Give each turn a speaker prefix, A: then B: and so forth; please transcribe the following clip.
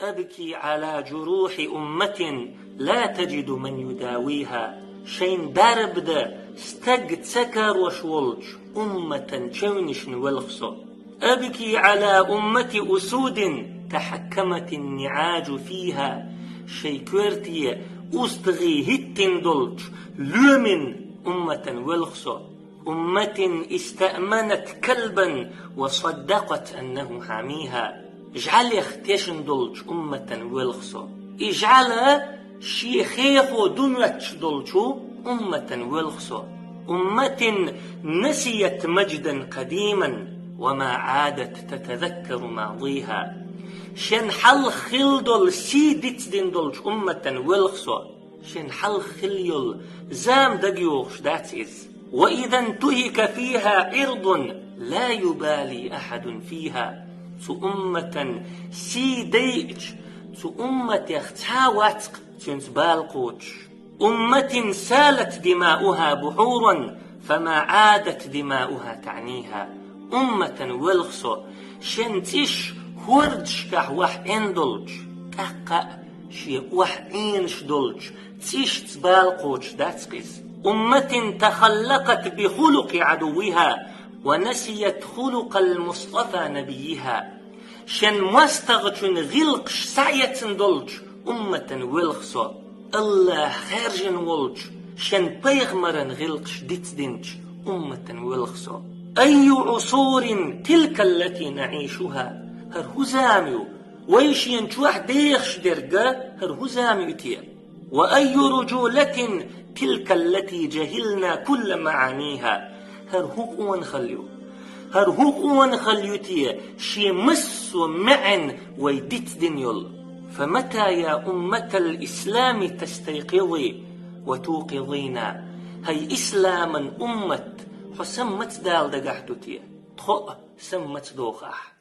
A: أبكي على جروح أمة لا تجد من يداويها. شين درب ده استقد سكر وشولج أمة تشونش نولخصو. أبكي على أمة أسود تحكمت النعاج فيها. شي كورتي أستغي هتن دولج لومن أمة ولخصو. أمة استأمنت كلبا وصدقت أنه حاميها. اجعل يختيشن دولج أمة ولخصو. اجعل شيخيخو دنيتش دولجو أمة ولخصو. أمة نسيت مجدا قديما وما عادت تتذكر ماضيها. شن حل خلدل سيدت دين دولج أمة ولخصو. شن حل خليل زام دقيوخش داتيز. وإذا انتهك فيها عرض لا يبالي أحد فيها. تو أمة سيديج تو أمة يختاواتق تنتبالقوش. أمة سالت دماؤها بحورا فما عادت دماؤها تعنيها. أمة ولخصو شنتش هوردش كح وح اندلج كاقا شي وح إنش دلج تيش تبالقوش داتقز. أمة تخلقت بخلق عدوها ونسيت خلق المصطفى نبيها. شن مستغتن غلقش سعية دلج أمة ولخصو. الله خارجن ولج شن بيغمرن غلقش ديتدنج أمة ولخصو. أي عصور تلك التي نعيشها هر هزاميو ويشين تواح ديخش درقا هر هزاميو تيا. وأي رجولة تلك التي جهلنا كل معانيها هر هقوان خليو. هر هقوان خليو تيا شي مس معن ويدت دنيول. فمتى يا أمة الإسلام تستيقظي وتوقظين؟ هي إسلاما أمة حسمت دال دقاحدو تيا تخو سمت دوخاح.